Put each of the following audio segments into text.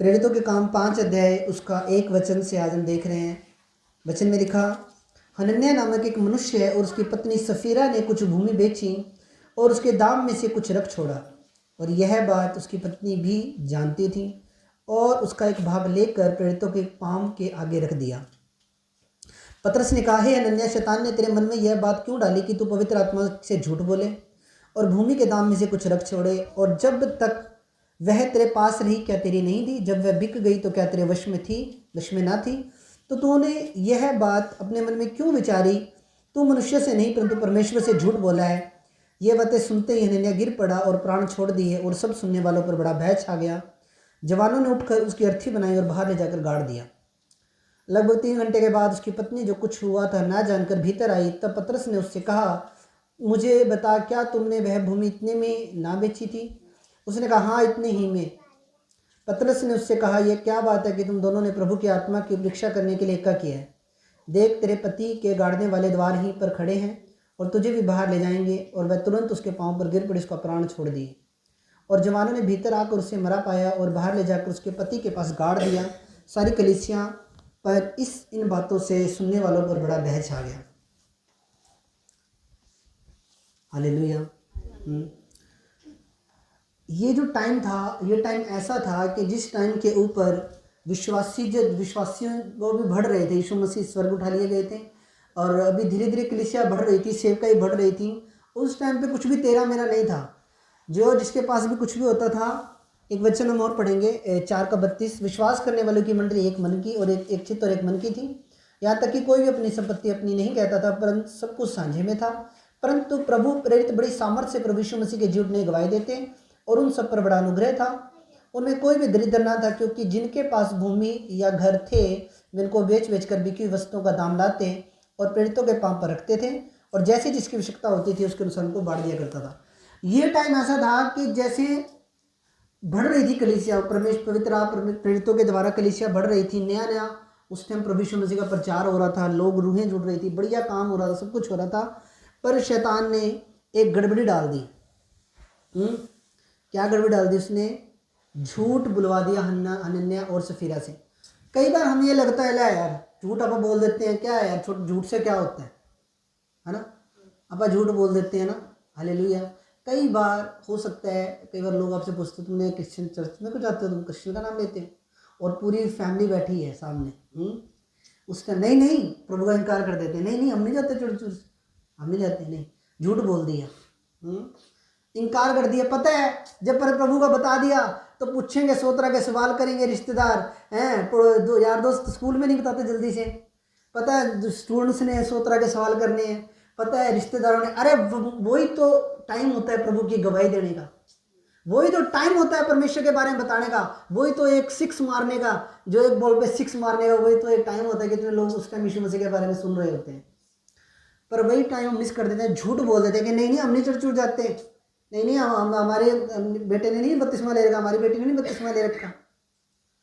प्रेरितों के काम 5 अध्याय उसका 1 वचन से आज हम देख रहे हैं। वचन में लिखा, हनन्याह नामक एक मनुष्य है और उसकी पत्नी सफीरा ने कुछ भूमि बेची और उसके दाम में से कुछ रख छोड़ा, और यह बात उसकी पत्नी भी जानती थी, और उसका एक भाग लेकर प्रेरितों के पाँव के आगे रख दिया। पतरस ने कहा, हे हनन्याह, शैतान ने तेरे मन में यह बात क्यों डाली कि तू पवित्र आत्मा से झूठ बोले और भूमि के दाम में से कुछ रख छोड़े? और जब तक वह तेरे पास रही क्या तेरी नहीं थी? जब वह बिक गई तो क्या तेरे वश में ना थी? तो तूने यह बात अपने मन में क्यों विचारी? तू मनुष्य से नहीं परंतु परमेश्वर से झूठ बोला है। ये बातें सुनते ही हनन्याह गिर पड़ा और प्राण छोड़ दिए, और सब सुनने वालों पर बड़ा भय छा गया। जवानों ने उठकर उसकी अर्थी बनाई और बाहर ले जाकर गाड़ दिया। लगभग 3 घंटे के बाद उसकी पत्नी, जो कुछ हुआ था ना जानकर भीतर आई, तब पतरस ने उससे कहा, मुझे बता, क्या तुमने वह भूमि इतने में ना बेची थी? उसने कहा, हाँ, इतने ही में। पतरस ने उससे कहा, यह क्या बात है कि तुम दोनों ने प्रभु की आत्मा की परीक्षा करने के लिए इक्का किया है? देख, तेरे पति के गाड़ने वाले द्वार ही पर खड़े हैं और तुझे भी बाहर ले जाएंगे। और वह तुरंत उसके पाँव पर गिर पड़ी, उसका प्राण छोड़ दिए। और जवानों ने भीतर आकर उसे मरा पाया और बाहर ले जाकर उसके पति के पास गाड़ दिया। सारी कलीसिया पर इन बातों से सुनने वालों पर बड़ा भय छा गया। हालेलुया। ये जो टाइम था, ये टाइम ऐसा था कि जिस टाइम के ऊपर विश्वासियों वो भी बढ़ रहे थे। यीशु मसीह स्वर्ग उठा लिए गए थे और अभी धीरे धीरे कलीसिया बढ़ रही थी, सेवकाई बढ़ रही थी। उस टाइम पे कुछ भी तेरा मेरा नहीं था। जो जिसके पास भी कुछ भी होता था, एक वचन हम और पढ़ेंगे 4:32, विश्वास करने वालों की मंडली एक मन की और एक चित्त और एक मन की थी। यहाँ तक कि कोई भी अपनी संपत्ति अपनी नहीं कहता था, परंतु सब कुछ साझे में था। परंतु प्रभु प्रेरित बड़ी सामर्थ्य से प्रभु यीशु मसीह के झूठ ने गवाही देते और उन सब पर बड़ा अनुग्रह था। उनमें कोई भी दरिद्र ना था, क्योंकि जिनके पास भूमि या घर थे वे इनको बेच बेच कर बिकी हुई वस्तुओं का दाम लाते और प्रेरितों के पाँव पर रखते थे, और जैसे जिसकी आवश्यकता होती थी उसके अनुसार उनको बांट दिया करता था। ये टाइम ऐसा था कि जैसे बढ़ रही थी कलीसिया, पवित्र प्रेरितों के द्वारा कलीसिया बढ़ रही थी। नया नया उस टाइम प्रभु यीशु मसीह का प्रचार हो रहा था, लोग रूहें जुड़ रही थी, बढ़िया काम हो रहा था, सब कुछ हो रहा था। पर शैतान ने एक गड़बड़ी डाल दी। क्या गड़बड़ी डाल दी? उसने झूठ बुलवा दिया हनन्याह और सफीरा से। कई बार हमें ये लगता है, ला यार झूठ आप बोल देते हैं, क्या है यार, झूठ से क्या होता है ना? आप झूठ बोल देते हैं ना। हालेलुया। कई बार हो सकता है, कई बार लोग आपसे पूछते हैं, तुमने क्रिश्चियन चर्च में क्यों जाते हो, तुम क्रिश्चियन का नाम लेते हो, और पूरी फैमिली बैठी है सामने। उसका नहीं नहीं प्रभु का इनकार कर देते, नहीं नहीं हम नहीं जाते चर्च, हम नहीं जाते, नहीं, झूठ बोल दिया, इनकार कर दिया। पता है जब प्रभु का बता दिया तो पूछेंगे, 100 तरह के सवाल करेंगे, रिश्तेदार हैं, यार दोस्त स्कूल में नहीं बताते जल्दी से। पता है स्टूडेंट्स ने 100 तरह के सवाल करने हैं। पता है रिश्तेदारों ने, अरे वही तो टाइम होता है प्रभु की गवाही देने का, वही तो टाइम होता है परमेश्वर के बारे में बताने का, वही तो एक 6 मारने का, जो एक बॉल पे 6 मारने का, वही तो एक टाइम होता है। कितने लोग उस टाइम यीशु मसीह के बारे में सुन रहे होते हैं, पर वही टाइम हम मिस कर देते हैं, झूठ बोल देते हैं कि नहीं नहीं हम नहीं चर्च उठ जाते, नहीं नहीं हम हमारे बेटे ने नहीं बपतिस्मा ले रखा, हमारी बेटी ने नहीं बपतिस्मा ले रखा।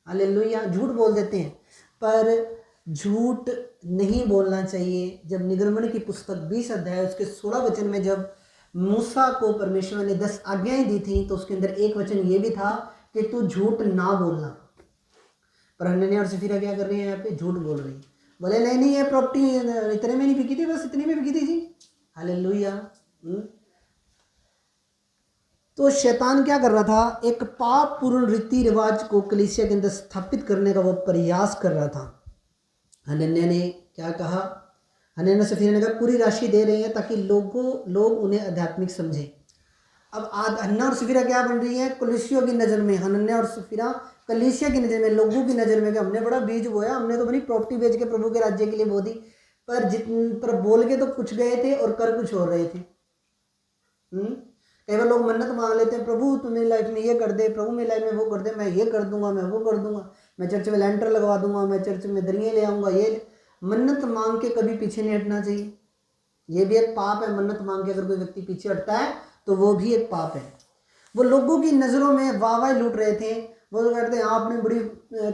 हालेलुया। झूठ बोल देते हैं, पर झूठ नहीं बोलना चाहिए। जब निर्गमन की पुस्तक 20 अध्याय उसके 16 वचन में जब मूसा को परमेश्वर ने 10 आज्ञाएं दी थी, तो उसके अंदर एक वचन ये भी था कि तू झूठ ना बोलना। पर हनन्याह और सफीरा क्या कर रही है? यहाँ पे झूठ बोल रही है। बोले नहीं नहीं ये प्रॉपर्टी इतने में नहीं बिकी थी, बस इतने में बिकी थी जी। हालेलुया। तो शैतान क्या कर रहा था? एक पाप पूर्ण रीति रिवाज को कलीसिया के अंदर स्थापित करने का वो प्रयास कर रहा था। हनन्याह ने क्या कहा? हनन्याह ने सफीरा ने कहा पूरी राशि दे रहे हैं ताकि लोग उन्हें आध्यात्मिक समझे। अब हन्ना और सफीरा क्या बन रही है? कलीसिया की नज़र में हनन्याह और सफीरा कलीसिया की नज़र में, लोगों की नज़र में कि हमने बड़ा बीज बोया, हमने तो बड़ी प्रॉपर्टी बेच के प्रभु के राज्य के लिए बो दी, पर बोल के तो कुछ गए थे और कर कुछ हो रहे थे। कई बार लोग मन्नत मांग लेते हैं, प्रभु तू मेरी लाइफ में ये कर दे, प्रभु मेरी लाइफ में वो कर दे, मैं ये कर दूंगा, मैं वो कर दूंगा, मैं चर्च में लेंटर लगवा दूंगा, मैं चर्च में दरियाँ ले आऊँगा। ये मन्नत मांग के कभी पीछे नहीं हटना चाहिए। ये भी एक पाप है। मन्नत मांग के अगर कोई व्यक्ति पीछे हटता है तो वो भी एक पाप है। वो लोगों की नज़रों में वाह लूट रहे थे। वो तो कहते हैं आपने बड़ी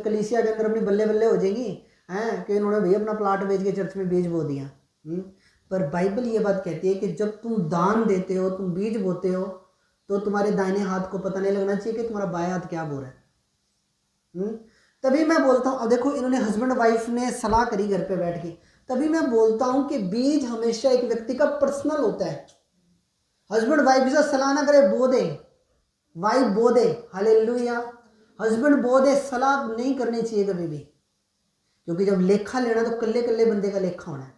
कलीसिया के अंदर अपनी बल्ले बल्ले हो जाएंगी हैं कि उन्होंने भैया अपना प्लाट बेच के चर्च में बीज बो दिया। पर बाइबल ये बात कहती है कि जब तुम दान देते हो, तुम बीज बोते हो, तो तुम्हारे दाहिने हाथ को पता नहीं लगना चाहिए कि तुम्हारा बायां हाथ क्या बो रहा है। तभी मैं बोलता हूँ, अब देखो इन्होंने हस्बैंड वाइफ ने सलाह करी घर पे बैठ के, तभी मैं बोलता हूँ कि बीज हमेशा एक व्यक्ति का पर्सनल होता है। हस्बैंड वाइफ से सलाह ना करे, बो दे, वाइफ बो दे, हालेलुया, हस्बैंड बो दे, सलाह नहीं करनी चाहिए कभी भी, क्योंकि जब लेखा लेना तो कल्ले कल्ले बंदे का लेखा होना है।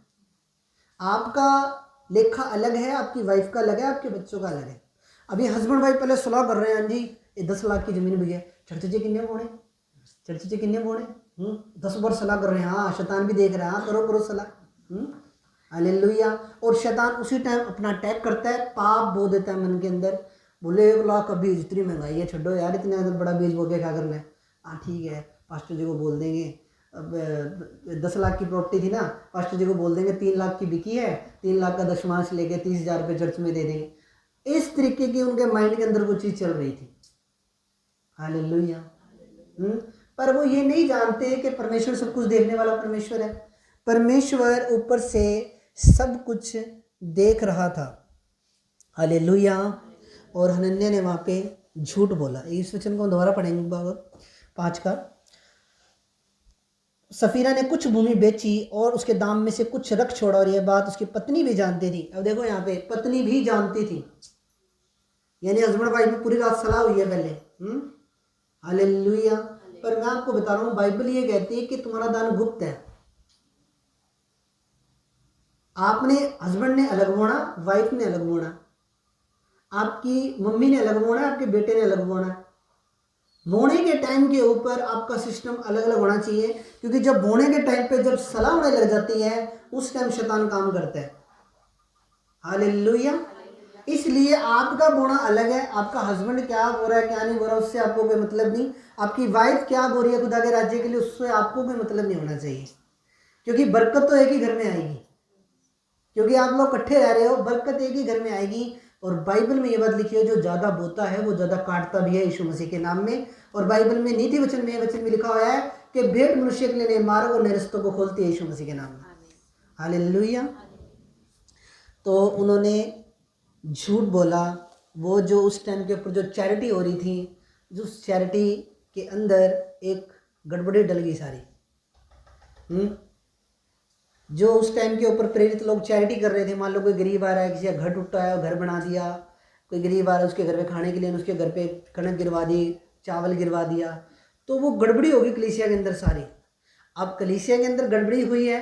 आपका लेखा अलग है, आपकी वाइफ का अलग है, आपके बच्चों का अलग है। अभी हस्बैंड वाइफ पहले सलाह कर रहे हैं, जी ये 10 लाख की जमीन भी है, चर्चे किन्ने बोने, चर्चे किन्ने बोने, 10 बार सलाह कर रहे हैं। हाँ, शैतान भी देख रहा है, हाँ करो करो सलाह, हालेलुया। और शैतान उसी टाइम अपना अटैक करता है, पाप बो देता है मन के अंदर, बोले 1 लाख का बीज, इतनी महंगाई है, छोड़ो यार, इतना बड़ा बीज बो के क्या करना है। हाँ ठीक है, पास्टर जी को बोल देंगे, अब 10 लाख की प्रॉपर्टी थी ना, पास्टर जी को बोल देंगे 3 लाख की बिकी है, 3 लाख का दशमांश लेके 30,000 रुपये चर्च में दे देंगे। इस तरीके की उनके माइंड के अंदर वो चीज़ चल रही थी, हालेलुया। पर वो ये नहीं जानते कि परमेश्वर सब कुछ देखने वाला परमेश्वर है। परमेश्वर ऊपर से सब कुछ देख रहा था, हालेलुया। और हनन्याह ने वहाँ पे झूठ बोला। इस वचन को दोबारा पढ़ेंगे 5 का। सफीरा ने कुछ भूमि बेची और उसके दाम में से कुछ रख छोड़ा, और यह बात उसकी पत्नी भी जानती थी। अब देखो यहाँ पे पत्नी भी जानती थी, यानी हस्बैंड वाइफ में पूरी रात सलाह हुई है पहले, हालेलुया। पर मैं आपको बता रहा हूँ, बाइबल ये कहती है कि तुम्हारा दान गुप्त है। आपने, हस्बैंड ने अलग बोना, वाइफ ने अलग बोना, आपकी मम्मी ने अलग बोना, आपके बेटे ने अलग बोना। बोने के टाइम के ऊपर आपका सिस्टम अलग अलग होना चाहिए, क्योंकि जब बोने के टाइम पे जब सलाह होने लग जाती है, उस टाइम शैतान काम करता है, हालेलुया। इसलिए आपका बोना अलग है, आपका हस्बैंड क्या बोल रहा है क्या नहीं बोल रहा उससे आपको कोई मतलब नहीं, आपकी वाइफ क्या बोल रही है खुदा के राज्य के लिए उससे आपको कोई मतलब नहीं होना चाहिए, क्योंकि बरकत तो एक ही घर में आएगी, क्योंकि आप लोग इकट्ठे रह रहे हो, बरकत एक ही घर में आएगी। और बाइबल में ये बात लिखी है, जो ज़्यादा बोता है वो ज़्यादा काटता भी है, यीशु मसीह के नाम में। और बाइबल में नीति वचन में वचन में लिखा हुआ है कि भेंट मनुष्य के लिए नए मार्ग और नए रस्तों को खोलती है, यीशु मसीह के नाम में, हालेलुया। तो उन्होंने झूठ बोला। वो जो उस टाइम के ऊपर जो चैरिटी हो रही थी, जो उस चैरिटी के अंदर एक गड़बड़ी डल गई सारी। जो उस टाइम के ऊपर प्रेरित लोग चैरिटी कर रहे थे, मान लो कोई गरीब आ रहा है, किसी का घर टूटा है, घर बना दिया, कोई गरीब आ रहा है उसके घर पे खाने के लिए, उसके घर पे कणक गिरवा दी, चावल गिरवा दिया, तो वो गड़बड़ी होगी कलीसिया के अंदर सारी। अब कलीसिया के अंदर गड़बड़ी हुई है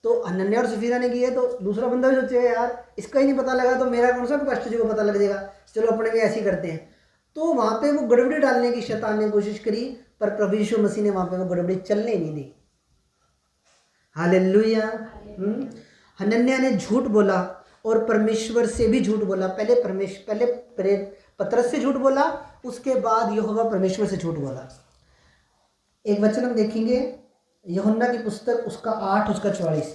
तो हनन्याह और सफीरा ने की है, तो दूसरा बंदा भी सोचेगा यार इसका ही नहीं पता लगा तो मेरा कौन सा पास्टर जी को पता लग जाएगा, चलो अपने भी ऐसे ही करते हैं। तो वहाँ पे वो गड़बड़ी डालने की शैतान ने कोशिश करी, पर प्रभु यीशु मसीह ने वहाँ पे वो गड़बड़ी चलने नहीं दी, हालेलुया। हनन्याह ने झूठ बोला और परमेश्वर से भी झूठ बोला। पहले पतरस से झूठ बोला, उसके बाद यहोवा परमेश्वर से झूठ बोला। एक वचन हम देखेंगे, यूहन्ना की पुस्तक उसका 8 उसका 44।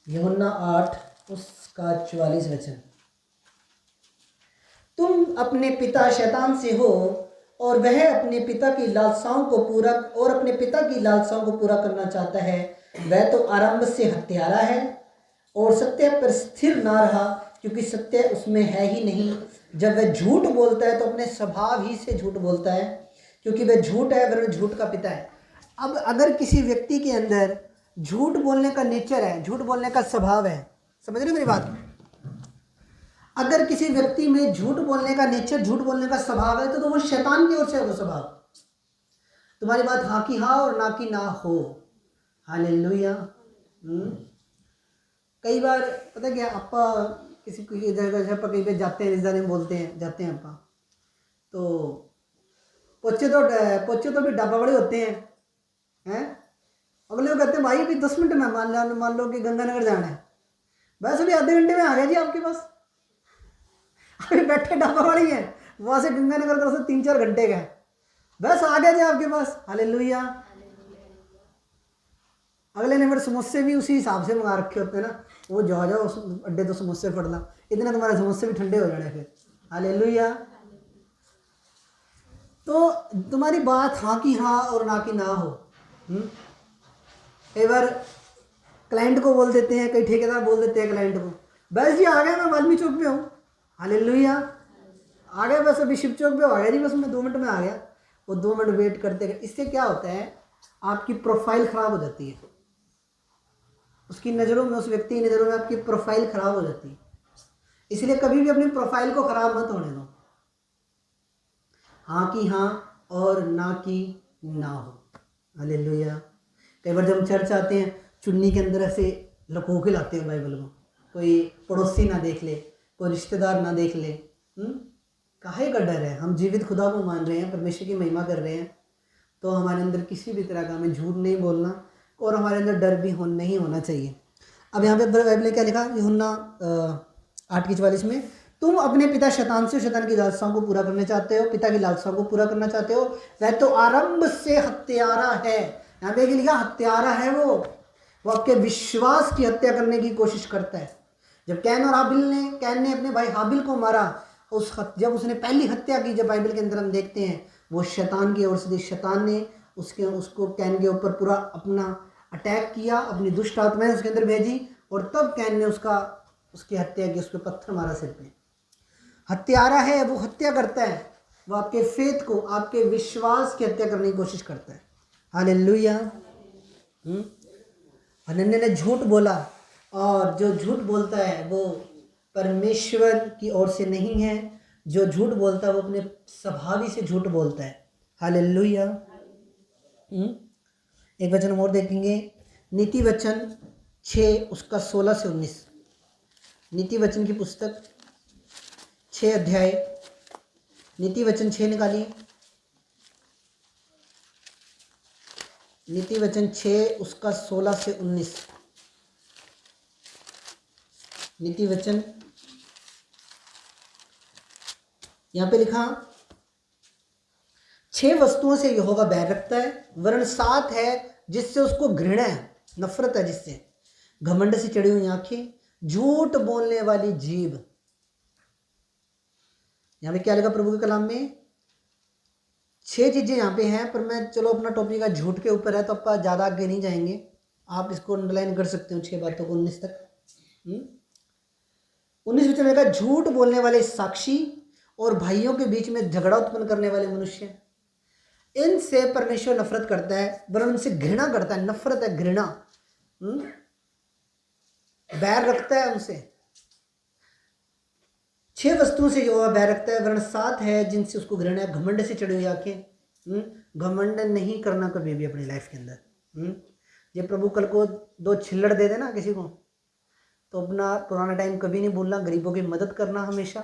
यूहन्ना 8 उसका 44 वचन। तुम अपने पिता शैतान से हो और वह अपने पिता की लालसाओं को पूरा करना चाहता है। वह तो आरंभ से हत्यारा है और सत्य पर स्थिर ना रहा, क्योंकि सत्य उसमें है ही नहीं। जब वह झूठ बोलता है तो अपने स्वभाव ही से झूठ बोलता है, क्योंकि वह झूठ है, वह झूठ का पिता है। अब अगर किसी व्यक्ति के अंदर झूठ बोलने का नेचर है, झूठ बोलने का स्वभाव है, समझ रहे हो मेरी बात? अगर किसी व्यक्ति में झूठ बोलने का नेचर, झूठ बोलने का स्वभाव है, तो वो शैतान की ओर से है वो स्वभाव। तुम्हारी बात हाँ की हाँ और ना की ना हो, हालेलुया। कई बार पता क्या, आपा किसी जगह आप कहीं पे जाते हैं, रिश्तेदारी में बोलते हैं जाते हैं आपा, तो पोचे तो भी ढाबा बड़े होते हैं। अगले वो कहते हैं भाई अभी 10 मिनट में मान लो कि गंगानगर जाना है, बस अभी आधे घंटे में आ गया जी आपके पास। अभी बैठे ढाबा वाली है, वहाँ से गंगानगर का 3-4 घंटे का है, बस आ गया जी आपके पास, हालेलुया। अगले ने फिर समोसे भी उसी हिसाब से मंगा रखे होते हैं ना, वो जाओ उस अड्डे तो समोसे फटना, इतने तुम्हारे समोसे भी ठंडे हो जाने फिर, हालेलुया। तो तुम्हारी बात हाँ की हाँ और ना की ना हो। कई बार क्लाइंट को बोल देते हैं, कई ठेकेदार बोल देते हैं क्लाइंट को, बस जी आ गया मैं वाल्मीकि चौक पे हूँ, हालेलुया। आ गए बस, अभी शिव चौक पे आ गया जी, बस मैं 2 मिनट में आ गया। वो 2 मिनट वेट करते गए। इससे क्या होता है, आपकी प्रोफाइल खराब हो जाती है, उसकी नज़रों में, उस व्यक्ति की नज़रों में आपकी प्रोफाइल खराब हो जाती है। इसलिए कभी भी अपनी प्रोफाइल को खराब मत होने दो। हाँ की हाँ और ना की ना हो। हालेलुया। कई बार जब हम चर्च आते हैं, चुन्नी के अंदर ऐसे लुको के लाते हैं बाइबल को, कोई पड़ोसी ना देख ले, कोई रिश्तेदार ना देख ले। काहे का डर है? हम जीवित खुदा को मान रहे हैं, परमेश्वर की महिमा कर रहे हैं, तो हमारे अंदर किसी भी तरह का हमें झूठ नहीं बोलना और हमारे अंदर डर भी नहीं होना चाहिए। अब यहाँ पे बाइबल ने क्या लिखा, यूहन्ना 8:44 में, तुम अपने पिता शैतान से, शैतान की लालसाओं को पूरा करने चाहते हो, पिता की लालसाओं को पूरा करना चाहते हो, वह तो आरंभ से हत्यारा है। यहाँ पे लिखा हत्यारा है, वो आपके विश्वास की हत्या करने की कोशिश करता है। जब कैन ने अपने भाई हाबिल को मारा, जब उसने पहली हत्या की, जब बाइबल के अंदर हम देखते हैं, वो शैतान की ओर से, शैतान ने उसको कैन के ऊपर पूरा अपना अटैक किया, अपनी दुष्ट आत्माएं उसके अंदर भेजी, और तब कैन ने उसकी हत्या की, उस पर पत्थर मारा सिर पे। हत्यारा है, वो हत्या करता है, वो आपके फेथ को, आपके विश्वास की हत्या करने की कोशिश करता है। हालेलुया। हनन्याह ने झूठ बोला, और जो झूठ बोलता है वो परमेश्वर की ओर से नहीं है। जो झूठ बोलता है वो अपने स्वभाव से झूठ बोलता है। हालेलुया। एक वचन हम और देखेंगे, नीति वचन 6 उसका 16 से 19। नीति वचन की पुस्तक 6 अध्याय, नीति वचन 6 निकालिए। नीति वचन 6 उसका 16 से 19। नीति वचन, यहाँ पे लिखा, 6 वस्तुओं से यहोवा बैर रखता है, वरन 7 है जिससे उसको घृणा है, नफरत है जिससे, घमंड से चढ़ी हुई आंखें, झूठ बोलने वाली जीभ। यहाँ पे क्या लिखा प्रभु के कलाम में? 6 चीजें यहाँ पे हैं, पर मैं चलो अपना टॉपिक का झूठ के ऊपर है, तो आप ज़्यादा आगे नहीं जाएंगे, आप इसको अंडरलाइन कर सकते हो 6 बातों को 19 तक। 19 वचन में, झूठ बोलने वाले साक्षी और भाइयों के बीच में झगड़ा उत्पन्न करने वाले मनुष्य, इनसे परमेश्वर नफरत करता है, वरन उनसे घृणा करता है। नफरत है, घृणा, बैर रखता है उनसे। 6 वस्तुओं से यहोवा बैर रखता है, वरन 7 है जिनसे उसको घृणा है, घमंड से चढ़ी हुई आंखें। घमंड नहीं करना कभी भी अपनी लाइफ के अंदर। ये प्रभु कल को 2 छिल्लड़ दे देना किसी को, तो अपना पुराना टाइम कभी नहीं भूलना, गरीबों की मदद करना हमेशा।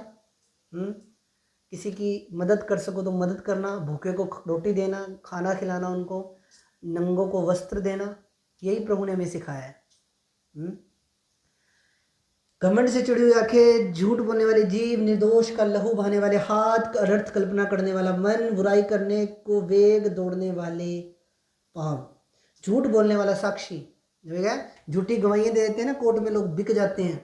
किसी की मदद कर सको तो मदद करना, भूखे को रोटी देना, खाना खिलाना उनको, नंगों को वस्त्र देना, यही प्रभु ने हमें सिखाया है। घमंड से चढ़ी हुई आंखें, झूठ बोलने वाली जीभ, निर्दोष का लहू बहाने वाले हाथ, अनर्थ कल्पना करने वाला मन, बुराई करने को वेग दौड़ने वाले पाँव, झूठ बोलने वाला साक्षी। झूठी गवाहियाँ दे देते हैं ना, कोर्ट में लोग बिक जाते हैं।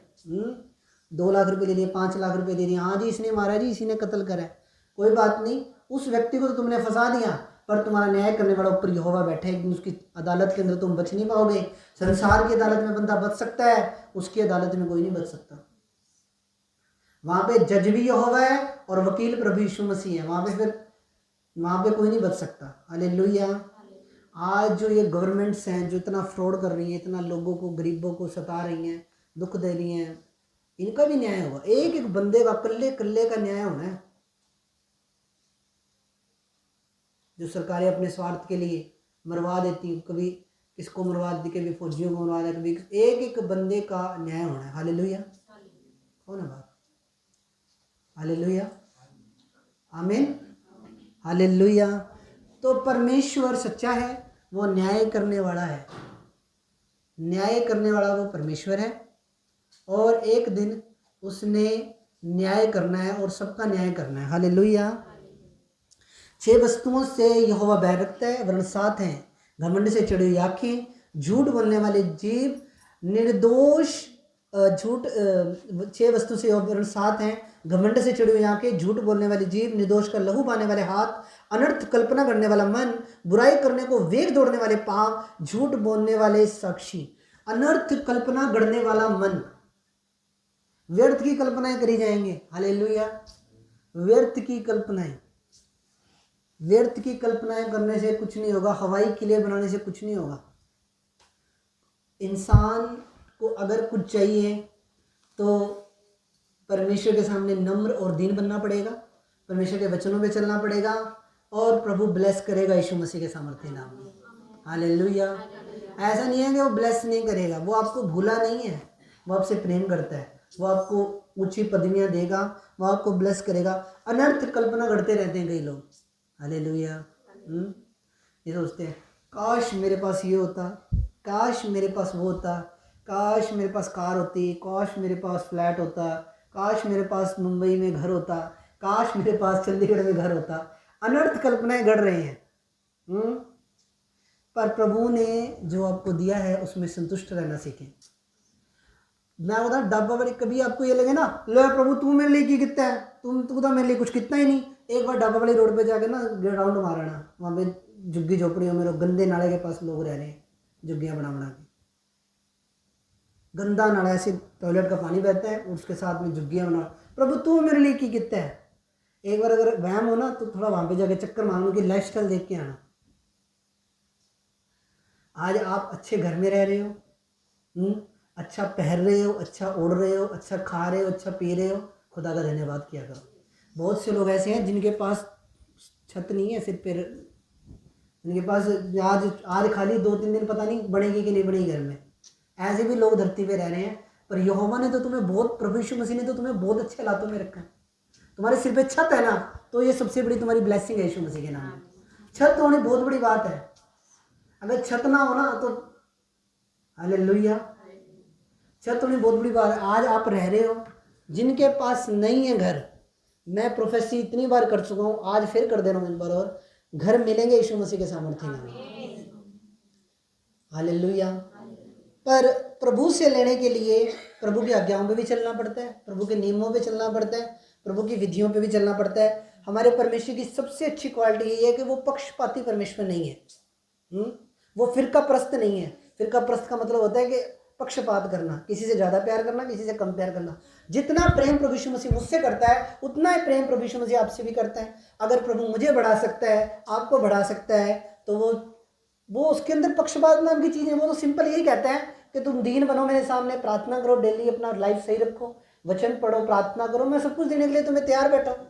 2 लाख रुपए ले लिए, 5 लाख रुपए दे दिए, हाँ जी इसने मारा जी, इसी ने कत्ल करा है, कोई बात नहीं, उस व्यक्ति को तो तुमने फंसा दिया, पर तुम्हारा न्याय करने वाला ऊपर यहोवा बैठा है। एक दिन उसकी अदालत के अंदर तुम बच नहीं पाओगे। संसार की अदालत में बंदा बच सकता है, उसकी अदालत में कोई नहीं बच सकता। वहां पे जज भी यहोवा है और वकील प्रभु यीशु मसीह है, वहां पे कोई नहीं बच सकता। हालेलुया। आज जो ये गवर्नमेंट्स हैं जो इतना फ्रॉड कर रही हैं, इतना लोगों को, गरीबों को सता रही हैं, दुख दे रही हैं, इनका भी न्याय होगा। एक एक बंदे का, कल्ले कल्ले का न्याय होना है। जो सरकारें अपने स्वार्थ के लिए मरवा देती, कभी किसको मरवा देती, कभी फौजियों को मरवा देती, कभी एक एक बंदे का न्याय होना है। हालेलुया। हो ना बात? हालेलुया, आमीन, हालेलुया। तो परमेश्वर सच्चा है, वो न्याय करने वाला है। न्याय करने वाला वो परमेश्वर है, और एक दिन उसने न्याय करना है और सबका न्याय करना है। हालेलुया। 6 वस्तुओं से यहोवा बैर रखता है, वरन 7 हैं, घमंड से चढ़ी हुई आंखें, झूठ बोलने वाले जीभ, निर्दोष, झूठ, 6 वस्तु से वरन 7 हैं, घमंड से चढ़ी हुई आंखें, झूठ बोलने वाली जीभ, निर्दोष का लहू बहाने वाले हाथ, अनर्थ कल्पना करने वाला मन, बुराई करने को वेग दौड़ने वाले पांव, झूठ बोलने वाले साक्षी। अनर्थ कल्पना गढ़ने वाला मन, व्यर्थ की कल्पनाएं करी जाएंगे। हालेलुया। व्यर्थ की कल्पनाएं, व्यर्थ की कल्पनाएं करने से कुछ नहीं होगा, हवाई किले बनाने से कुछ नहीं होगा। इंसान को अगर कुछ चाहिए तो परमेश्वर के सामने नम्र और दीन बनना पड़ेगा, परमेश्वर के वचनों पे चलना पड़ेगा, और प्रभु ब्लेस करेगा यीशु मसीह के सामर्थ्य नाम में। हालेलुया। ऐसा नहीं है कि वो ब्लेस नहीं करेगा, वो आपको भूला नहीं है, वो आपसे प्रेम करता है, वो आपको ऊंची पदवियां देगा, वो आपको ब्लेस करेगा। अनर्थ कल्पना करते रहते हैं कई लोग। हालेलुया। ये सोचते हैं काश मेरे पास ये होता, काश मेरे पास वो होता, काश मेरे पास कार होती, काश मेरे पास फ्लैट होता, काश मेरे पास मुंबई में घर होता, काश मेरे पास चंडीगढ़ में घर होता। अनर्थ कल्पनाएं गढ़ रहे हैं। पर प्रभु ने जो आपको दिया है उसमें संतुष्ट रहना सीखें। मैं बता डब्बा वाली, कभी आपको ये लगे ना, लो प्रभु तू मेरे लिए की कितना है, तू तो मेरे लिए कुछ कितना ही नहीं। एक बार डब्बा वाली रोड पे जाके ना राउंड मारना, वहाँ पे झुग्गी झोपड़ियों में लोग, गंदे नाले के पास लोग रह रहे हैं, झुग्गियाँ बना के, गंदा नाला, ऐसे टॉयलेट का पानी बहता है, उसके साथ में झुग्गियाँ बना। प्रभु तू मेरे लिए की कितना है। एक बार अगर वहम हो ना तो थोड़ा वहाँ पे जाके चक्कर मारने की लाइफ स्टाइल देख के आना। आज आप अच्छे घर में रह रहे हो, अच्छा पहन रहे हो, अच्छा ओढ़ रहे हो, अच्छा खा रहे हो, अच्छा पी रहे हो, खुदा का धन्यवाद किया करो। बहुत से लोग ऐसे हैं जिनके पास छत नहीं है, सिर पर, जिनके पास आज खाली 2-3 दिन पता नहीं बनेगी कि नहीं बनेगी घर में। ऐसे भी लोग धरती पे रह रहे हैं। पर यहोवा ने तो तुम्हें बहुत, प्रभु यीशु मसीह ने तो तुम्हें बहुत अच्छे हालातों में रखा है। तुम्हारे सिर पे छत है ना, तो ये सबसे बड़ी तुम्हारी ब्लेसिंग है यीशु मसीह के नाम में। छत होनी बहुत बड़ी बात है। अगर छत ना हो ना तो हालेलुया, छत होनी बहुत बड़ी बात है। आज आप रह रहे हो, जिनके पास नहीं है घर, मैं प्रोफेसी इतनी बार कर चुका हूँ, आज फिर कर दे रहा हूँ एक बार और, घर मिलेंगे यीशु मसीह के सामर्थ्य में। हालेलुया। पर प्रभु से लेने के लिए प्रभु की आज्ञाओं पे भी चलना पड़ता है, प्रभु के नियमों पे चलना पड़ता है, प्रभु की विधियों पे भी चलना पड़ता है। हमारे परमेश्वर की सबसे अच्छी क्वालिटी ये है कि वो पक्षपाती परमेश्वर नहीं है। वो फिरका प्रस्त नहीं है। फिरका प्रस्त का मतलब होता है कि पक्षपात करना, किसी से ज़्यादा प्यार करना, किसी से कम प्यार करना। जितना प्रेम प्रभु यीशु मसीह मुझसे करता है, उतना ही प्रेम प्रभु यीशु मसीह आपसे भी करता है। अगर प्रभु मुझे बढ़ा सकता है, आपको बढ़ा सकता है, तो वो उसके अंदर पक्षपात नाम की चीज़ है। वो तो सिंपल यही कहता है कि तुम दीन बनो मेरे सामने, प्रार्थना करो, डेली अपना लाइफ सही रखो, वचन पढ़ो, प्रार्थना करो, मैं सब कुछ देने के लिए तुम्हें तैयार बैठा हूँ।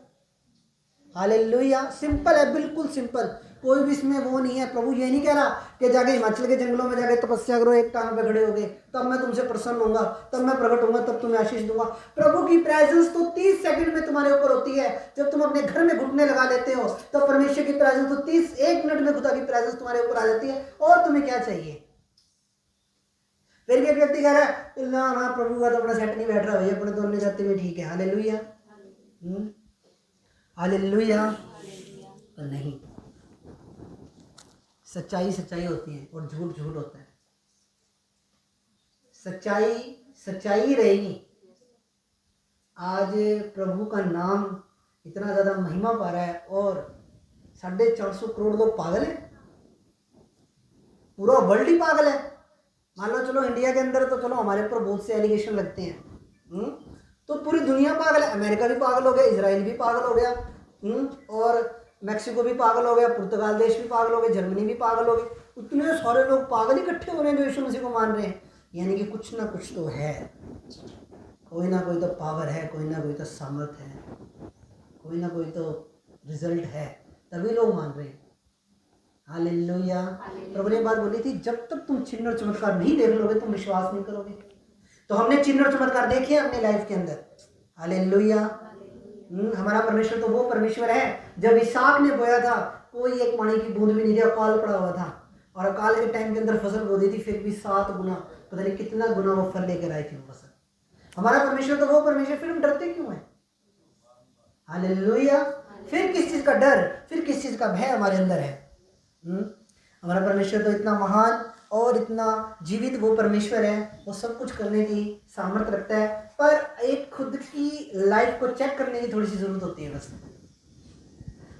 हालेलुया। सिंपल है, बिल्कुल सिंपल, कोई भी इसमें वो नहीं है। प्रभु ये नहीं कह रहा कि जाके हिमाचल के जंगलों में जाके तपस्या करो, एक टांग पे खड़े हो गए, तब मैं तुमसे प्रसन्न होऊंगा, तब मैं प्रकट होऊंगा, तब तुम्हें आशीष दूंगा। प्रभु की प्रेजेंस तो 30 सेकंड में तुम्हारे ऊपर होती है। जब तुम अपने घर में घुटने लगा लेते हो, तो परमेश्वर की प्रेजेंस तो 31 मिनट में खुदा की प्रेजेंस तुम्हारे ऊपर आ जाती है। और तुम्हें क्या चाहिए? फिर एक व्यक्ति कह रहा है ना प्रभु का तो अपना सेट नहीं बैठ रहा भैया, अपने तो अन्य जाते हुए ठीक है। Hallelujah, hallelujah. पर नहीं, सच्चाई सच्चाई होती है और झूठ झूठ होता है। सच्चाई सच्चाई रहेगी। आज प्रभु का नाम इतना ज़्यादा महिमा पा रहा है और 450 करोड़ लोग पागल हैं, पूरा वर्ल्ड ही पागल है। मान लो चलो इंडिया के अंदर तो चलो हमारे ऊपर बहुत से एलिगेशन लगते हैं, तो पूरी दुनिया पागल है। अमेरिका भी पागल हो गया, इजराइल भी पागल हो गया, और मैक्सिको भी पागल हो गया, पुर्तगाल देश भी पागल हो गए, जर्मनी भी पागल हो गए। उतने सारे लोग पागल इकट्ठे हो रहे हैं जो यीशु मसीह को मान रहे हैं। यानी कि कुछ ना कुछ तो है, कोई ना कोई तो पावर है, कोई ना कोई तो सामर्थ है, कोई ना कोई तो रिजल्ट है, तभी लोग मान रहे हैं। हालेलुया। प्रभु ने बात बोली थी, जब तक तुम चिन्ह और चमत्कार नहीं देख लोगे तुम विश्वास नहीं करोगे। तो हमने चिन्ह और चमत्कार देखे अपने लाइफ के अंदर। हालेलुया। हमारा परमेश्वर तो वो परमेश्वर है, जब इसहाक ने बोया था कोई एक पानी की बूंद भी नहीं थी, अकाल पड़ा हुआ था, और अकाल के टाइम के अंदर फसल बो दी थी, फिर भी 7 गुना, पता नहीं कितना गुना वो फल लेकर आई थी वो फसल। हमारा परमेश्वर तो वो परमेश्वर, फिर हम डरते क्यों है? हालेलुया। फिर किस चीज का डर, फिर किस चीज का भय हमारे अंदर है? हमारा परमेश्वर तो इतना महान और इतना जीवित वो परमेश्वर है, वो सब कुछ करने की सामर्थ्य रखता है। पर एक खुद की लाइफ को चेक करने की थोड़ी सी जरूरत होती है बस।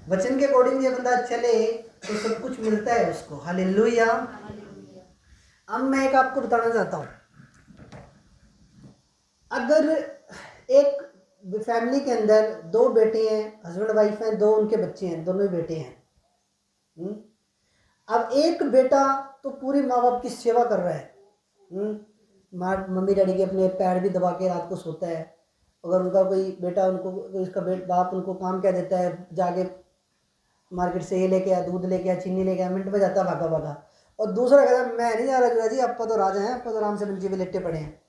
वचन के अकॉर्डिंग ये बंदा चले तो सब कुछ मिलता है उसको। हालेलुया। अब मैं एक आपको बताना चाहता हूँ, अगर एक फैमिली के अंदर 2 बेटे हैं, हस्बैंड वाइफ हैं, 2 उनके बच्चे हैं, दोनों ही बेटे हैं। अब एक बेटा तो पूरी माँ बाप की सेवा कर रहा है, मम्मी डैडी के अपने पैर भी दबा के रात को सोता है। अगर उनका कोई बेटा उनको, उसका बाप उनको काम कह देता है, जाके मार्केट से ये लेके आ, दूध लेके आ, चीनी लेके आ, मिनट में जाता भागा भागा। और दूसरा कहता है मैं नहीं जा रहा जी, आपा तो राजा हैं, आपा तो आराम से मंचे पे लेटे पड़े हैं।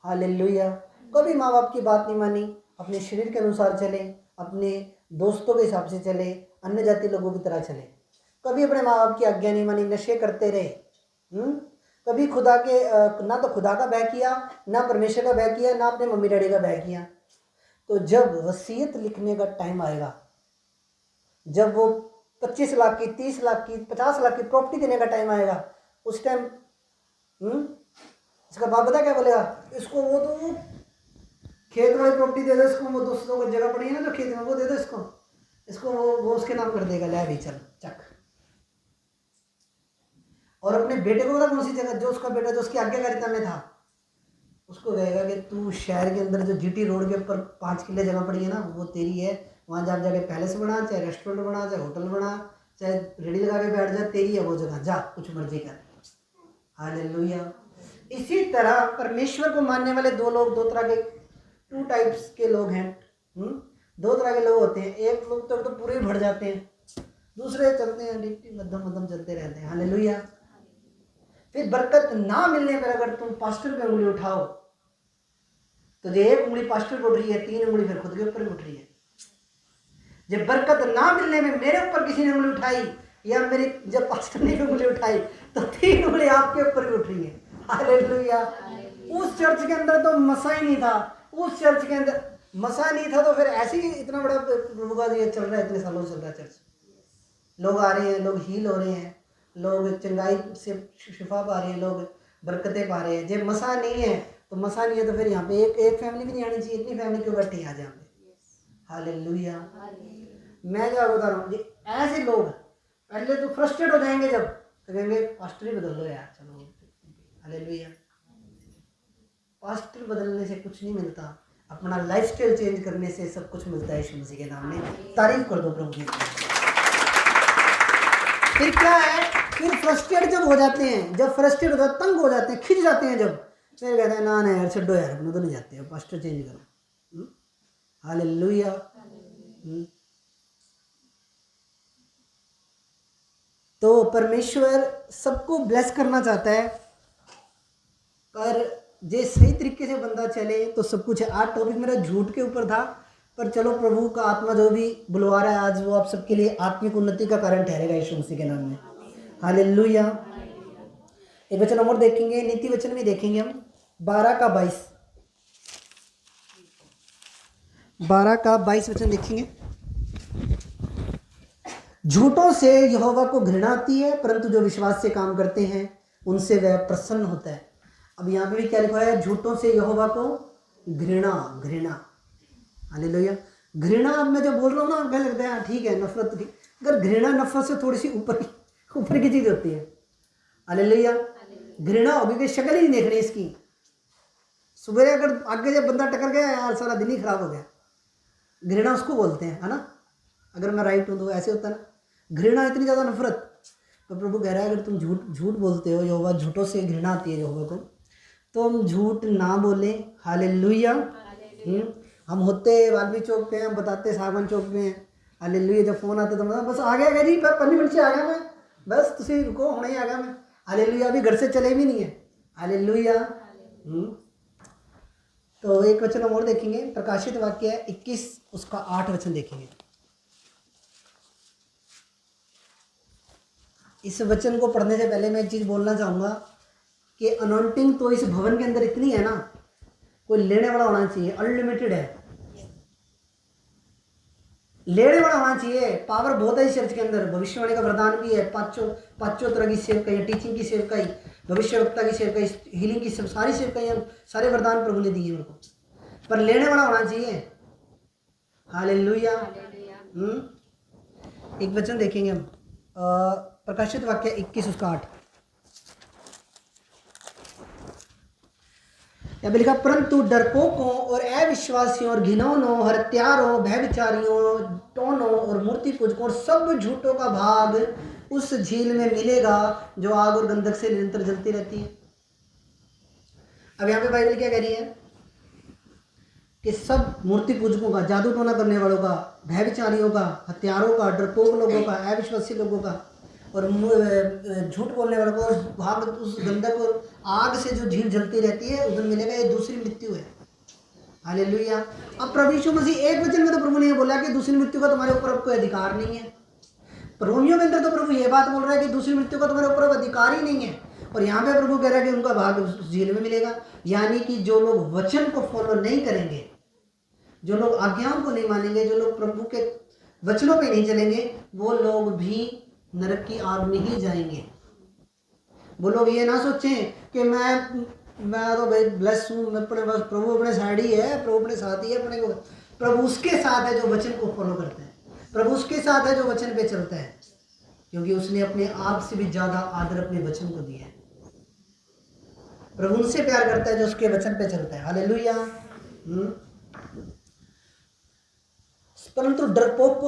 हालेलुया। कभी माँ बाप की बात नहीं मानी, अपने शरीर के अनुसार चले, अपने दोस्तों के हिसाब से चले, अन्य जाति लोगों की तरह चले। कभी अपने माँ बाप की आज्ञा नहीं मानी, नशे करते रहे। कभी खुदा के ना तो खुदा का भय किया, ना परमेश्वर का भय किया, ना अपने मम्मी डैडी का भय किया। तो जब वसीयत लिखने का टाइम आएगा, जब वो 25 लाख की, 30 लाख की, 50 लाख की प्रॉपर्टी देने का टाइम आएगा, उस टाइम इसका बाप पता क्या बोलेगा, इसको वो तो खेत वाली प्रॉपर्टी दे दो, इसको वो दोस्तों को जगह पड़ी है ना जो खेत में, वो दे दो इसको वो उसके नाम कर देगा, ले भी चल चक। और अपने बेटे को पता कौन सी जगह, जो उसका बेटा जो उसकी आज्ञाकारिता में था, उसको कहेगा कि तू शहर के अंदर जो जीटी रोड के ऊपर 5 किले जगह पड़ी है ना, वो तेरी है, वहाँ जा जाके पैलेस बना, चाहे रेस्टोरेंट बना, चाहे होटल बना, चाहे रेडी लगा के बैठ जा, तेरी है वो जगह, जा कुछ मर्जी कर। हालेलुया। इसी तरह परमेश्वर को मानने वाले 2 लोग, 2 तरह के 2 टाइप्स के लोग हैं। 2 तरह के लोग होते हैं। एक लोग तो पूरे भर जाते हैं, दूसरे चलते हैं डिप्टी मध्यम मध्यम चलते रहते हैं। हालेलुया। फिर बरकत ना मिलने पर अगर तुम पास्टर पे उंगली उठाओ, तो जो 1 उंगली पास्टर को उठ रही है, 3 उंगली फिर खुद के ऊपर भी उठ रही है। जब बरकत ना मिलने में मेरे ऊपर किसी ने उंगली उठाई, या मेरी जब पास्टर ने उंगली उठाई, तो 3 उंगली आपके ऊपर भी उठ रही है। हालेलुया। उस चर्च के अंदर तो मसा ही नहीं था, उस चर्च के अंदर मसा नहीं था, तो फिर ऐसे ही इतना बड़ा प्रभु का ये चल रहा है, इतने सालों चल रहा है चर्च। लोग आ रहे हैं, लोग हील हो रहे हैं, लोग चंगाई से शिफा पा रहे हैं, लोग बरकतें पा रहे हैं। जब मसा नहीं है तो मसा नहीं है, तो फिर यहाँ पे एक फैमिली भी नहीं आनी चाहिए, इतनी फैमिली क्यों बैठी है आज यहाँ पे। हालेलुया। मैं क्या बता रहा हूँ, ऐसे लोग पहले तो फ्रस्ट्रेट हो जाएंगे, जब तो कहेंगे पास्टर ही बदल लो यार, चलो। हालेलुया। पास्टर बदलने से कुछ नहीं मिलता, अपना लाइफस्टाइल चेंज करने से सब कुछ मिलता है। यीशु मसीह के नाम में तारीफ कर दो प्रभु की। फिर क्या है, फिर फ्रस्ट्रेट जब हो जाते हैं, जब फ्रस्ट्रेट हो जाते, तंग हो जाते हैं, खिंच जाते हैं, जब फिर कहते हैं ना ना यार छोड़ो यार, अपना तो नहीं जाते हो, पास्टर चेंज करो। हालेलुया। तो परमेश्वर सबको ब्लेस करना चाहता है, पर जे सही तरीके से बंदा चले तो सब कुछ है। आज टॉपिक मेरा झूठ के ऊपर था, पर चलो प्रभु का आत्मा जो भी बुलवा रहा है आज, वो आप सबके लिए आत्मिक उन्नति का कारण ठहरेगा यीशु मसीह के नाम में। हालेलुया। एक वचन और देखेंगे, नीति वचन में देखेंगे हम 12 का 22, 12 का 22 वचन देखेंगे। झूठों से यहोवा को घृणा आती है, परंतु जो विश्वास से काम करते हैं उनसे वह प्रसन्न होता है। अब यहाँ पे भी क्या लिखा है, झूठों से यहोवा को घृणा। घृणा। हालेलुया। घृणा अब मैं जो बोल रहा हूँ ना, क्या लगता है ठीक है, नफरत की, अगर घृणा नफरत से थोड़ी सी ऊपर की चीज होती है। हालेलुया। घृणा होगी कि शक्ल ही नहीं देखनी इसकी। सुबह अगर आगे जब बंदा टकर गया यार, सारा दिन ही खराब हो गया, घृणा उसको बोलते हैं, है ना। अगर मैं राइट हूँ तो ऐसे होता है ना, घृणा इतनी ज़्यादा नफरत। तो प्रभु कह रहा है अगर तुम झूठ बोलते हो, यहोवा झूठों से घृणा आती है यहोवा को, तो हम झूठ ना बोले। हालेलुया। हम होते वाल्मी चौक पे, हम बताते सागवान चौक पे हैं। हालेलुया। जब फोन आता तो मैं बस आ गया जी, 15 मिनट से आ गया मैं, बस तुम रुको, होने ही आ गया मैं। हालेलुया। अभी घर से चले भी नहीं है। हालेलुया। तो एक वचन हम और देखेंगे, प्रकाशित वाक्य है 21 उसका 8 वचन देखेंगे। इस वचन को पढ़ने से पहले मैं एक चीज़ बोलना चाहूँगा कि अनॉइंटिंग तो इस भवन के अंदर इतनी है ना, कोई लेने वाला होना चाहिए, अनलिमिटेड है, लेने वाला होना चाहिए। पावर बहुत है इस चर्च के अंदर, भविष्यवाणी का वरदान भी है, पांचों तरह की सेवकाई, टीचिंग की सेवकाई, भविष्यवक्ता की सेवकाई, हीलिंग की सारी सेवकाई, सारे वरदान प्रभु ने दिए मेरे को, पर लेने वाला होना चाहिए। हालेलुया। एक वचन देखेंगे हम, प्रकाशित वाक्य 21 उसका 8। या लिखा, परंतु डरपोकों और अविश्वासियों और घिनौनों, हत्यारों, भयविचारियों, टोनों और मूर्ति पूजकों और सब झूठों का भाग उस झील में मिलेगा जो आग और गंधक से निरंतर जलती रहती है। अब यहाँ पे बाइबल क्या कह रही है कि सब मूर्ति पूजकों का, जादू टोना करने वालों का, भयविचारियों का, हत्यारों का, डरपोक लोगों का, अविश्वासी लोगों का और झूठ बोलने वालों को भाग उस गंधक और आग से जो झील जलती रहती है उधर मिलेगा। ये दूसरी मृत्यु है। हालेलुया। अब प्रभु यीशु मसीह एक वचन में तो प्रभु ने ये बोला कि दूसरी मृत्यु का तुम्हारे ऊपर अब कोई अधिकार नहीं है। रोमियो के अंदर तो प्रभु ये बात बोल रहा है कि दूसरी मृत्यु का तुम्हारे ऊपर अब अधिकार ही नहीं है। और यहाँ पे प्रभु कह रहा है कि उनका भाग उस झील में मिलेगा। यानी कि जो लोग वचन को फॉलो नहीं करेंगे, जो लोग आज्ञाओं को नहीं मानेंगे, जो लोग प्रभु के वचनों पे नहीं चलेंगे, वो लोग भी नरक की आग में ही जाएंगे। वो लोग ये ना सोचें कि मैं तो भाई ब्लेस हूँ, मैं अपने बस प्रभु अपने साइड ही है, प्रभु अपने साथ ही है, अपने को प्रभु उसके साथ है जो वचन को फॉलो करता है, प्रभु उसके साथ है जो वचन पे चलता है, क्योंकि उसने अपने आप से भी ज्यादा आदर अपने वचन को दिया है। प्रभु उनसे प्यार करता है जो उसके वचन पे चलता है। हालेलुया। परंतु डरपोक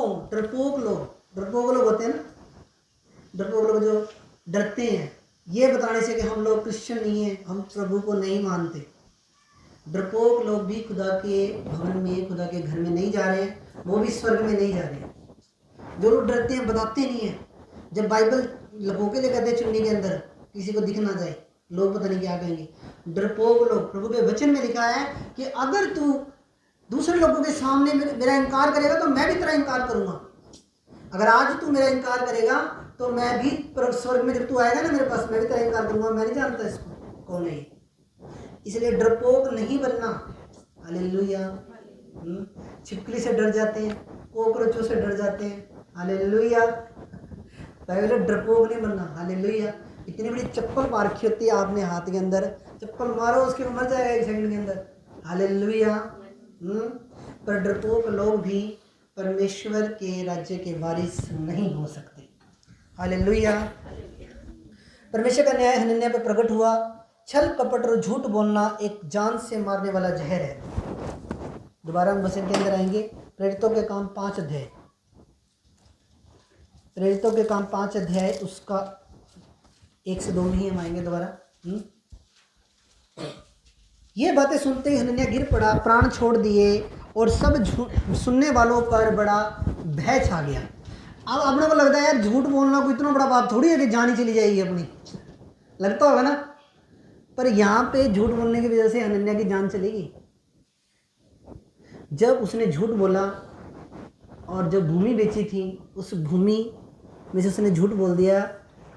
लोग होते हैं ना, डरपोक लोग जो डरते हैं ये बताने से कि हम लोग क्रिश्चियन नहीं हैं, हम प्रभु को नहीं मानते। डरपोक लोग भी खुदा के भवन में, खुदा के घर में नहीं जा रहे हैं, वो भी स्वर्ग में नहीं जा रहे हैं। जो लोग डरते हैं, बताते नहीं हैं, जब बाइबल लपो के लेकर आते चुन्नी के अंदर किसी को दिख ना जाए, लोग पता नहीं क्या कहेंगे। डरपोक लोग, प्रभु के वचन में लिखा है कि अगर तू दूसरे लोगों के सामने मेरा इनकार करेगा तो मैं भी तेरा इनकार करूंगा। अगर आज तू मेरा इनकार करेगा तो मैं भी स्वर्ग में जब तू आएगा ना मेरे पास, मैं भी तेरा इनकार करूंगा। मैं नहीं जानता इसको कौन है, इसलिए डरपोक नहीं बनना। हालेलुया। छिपकली से डर जाते हैं, कॉकरोचों से डर जाते हैं। हालेलुया। डरपोक नहीं बनना। हालेलुया। इतनी बड़ी चप्पल मार रखी होती है आपने हाथ के अंदर, चप्पल मारो उसके मर जाएगा एक सेकंड के अंदर। हालेलुया। पर डरपोक लोग भी परमेश्वर के राज्य के वारिस नहीं हो सकते। हालेलुया। परमेश्वर का न्याय हनन्याह पे प्रकट हुआ। छल कपट और झूठ बोलना एक जान से मारने वाला जहर है। दोबारा हम वचन के अंदर आएंगे। प्रेरितों के काम 5 अध्याय, प्रेरितों के काम 5 अध्याय उसका 1 से 2 में ही हम आएंगे दोबारा। ये बातें सुनते ही हनन्याह गिर पड़ा, प्राण छोड़ दिए और सब सुनने वालों पर बड़ा भय छा गया। अब अपने को लगता है यार झूठ बोलना कोई इतना बड़ा बात थोड़ी है कि जान ही चली जाएगी अपनी, लगता होगा ना। पर यहाँ पे झूठ बोलने की वजह से हनन्याह की जान चलेगी। जब उसने झूठ बोला और जब भूमि बेची थी, उस भूमि में से उसने झूठ बोल दिया